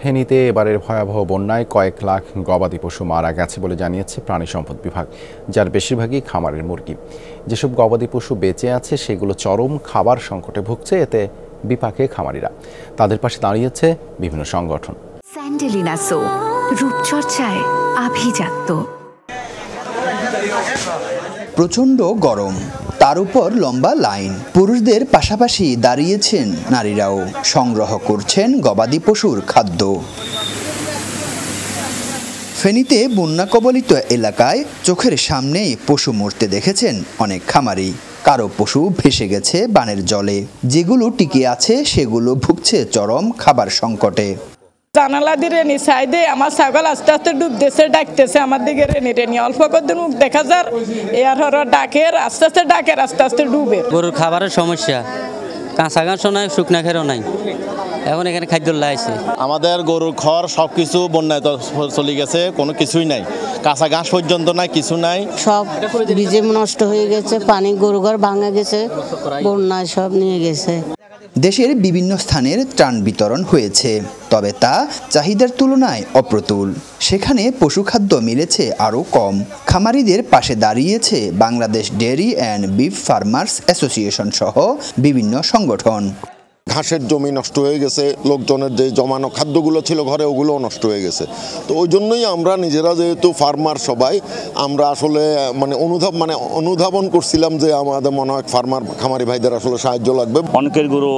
ফেনীতে এবারের ভয়াবহ বন্যায় কয়েক লাখ গবাদি পশু মারা গেছে বলে জানিয়েছে প্রাণী সম্পদ বিভাগ, যার বেশিরভাগই খামারের মুরগি। যেসব গবাদি পশু বেঁচে আছে সেগুলো চরম খাবার সংকটে ভুগছে। এতে বিপাকে খামারিরা। তাদের পাশে দাঁড়িয়েছে বিভিন্ন সংগঠন। স্যান্ডেলিনা সো, রূপচর্চায় আভিজাত্য। প্রচণ্ড গরম, তার উপর লম্বা লাইন। পুরুষদের পাশাপাশি দাঁড়িয়েছেন নারীরাও, সংগ্রহ করছেন গবাদি পশুর খাদ্য। ফেনীতে বন্যা কবলিত এলাকায় চোখের সামনেই পশু মরতে দেখেছেন অনেক খামারি। কারো পশু ভেসে গেছে বানের জলে, যেগুলো টিকে আছে সেগুলো ভুগছে চরম খাবার সংকটে। জানালা দিয়ে রেনি সাইডে আমার ছাগল আস্তে আস্তে ডুবতেছে, ডাকতেছে আমার দিকে রেনি অল্প কদিন মুখ দেখা যার এর ডাকের আস্তে আস্তে ডাকের আস্তে আস্তে ডুবে। গরুর খাবারের সমস্যা, কাঁচা ঘাসও নাই, শুকনা খেরও নাই, এখন এখানে খাদ্য লাইছে। আমাদের গরুর খড় সবকিছু বন্যায় চলে গেছে, কোনো কিছুই নাই, কাঁচা ঘাস পর্যন্ত নাই, কিছু নাই, সব বীজে নষ্ট হয়ে গেছে, পানি গরু ঘর ভাঙা গেছে, বন্যায় সব নিয়ে গেছে। দেশের বিভিন্ন স্থানের ত্রাণ বিতরণ হয়েছে, তবে তা চাহিদার তুলনায় অপ্রতুল। সেখানে পশুখাদ্য মিলেছে আরও কম। খামারিদের পাশে দাঁড়িয়েছে Bangladesh dairy and beef farmers association সহ বিভিন্ন সংগঠন। ঘাসের জমি নষ্ট হয়ে গেছে, লোকজনের যে জমানো খাদ্যগুলো ছিল ঘরে ওগুলোও নষ্ট হয়ে গেছে। তো ওই জন্যই আমরা নিজেরা যেহেতু ফার্মার সবাই, আমরা আসলে অনুধাবন করছিলাম যে আমাদের মনে হয় খামারি ভাইদের আসলে সাহায্য লাগবে। অনেকের গরু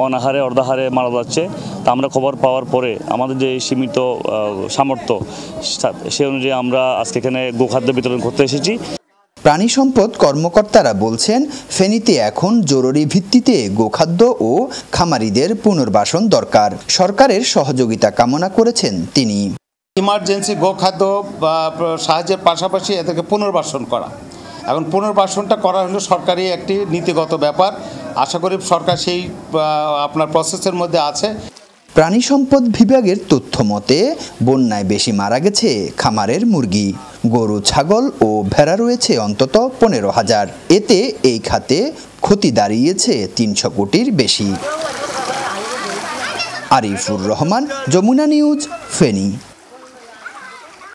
অনাহারে অর্ধাহারে মারা যাচ্ছে। তা আমরা খবর পাওয়ার পরে আমাদের যে সীমিত সামর্থ্য সে অনুযায়ী আমরা আজকে এখানে গোখাদ্য বিতরণ করতে এসেছি। প্রাণী সম্পদ কর্মকর্তারা বলছেন, ফেনীতে এখন জরুরি ভিত্তিতে গোখাদ্য ও খামারিদের পুনর্বাসন দরকার। সরকারের সহযোগিতা কামনা করেছেন তিনি। ইমার্জেন্সি গোখাদ্য সাহায্যের পাশাপাশি এদেরকে পুনর্বাসন করা, এখন পুনর্বাসনটা করা হলো সরকারি একটি নীতিগত ব্যাপার। আশা করি সরকার সেই আপনার প্রসেসের মধ্যে আছে। প্রাণী সম্পদ বিভাগের তথ্য মতে বন্যায় বেশি মারা গেছে খামারের মুরগি, গরু, ছাগল ও ভেড়া রয়েছে অন্তত 15,000। এতে এই খাতে ক্ষতি দাঁড়িয়েছে 300 কোটির বেশি। আরিফুর রহমান, যমুনা নিউজ, ফেনী।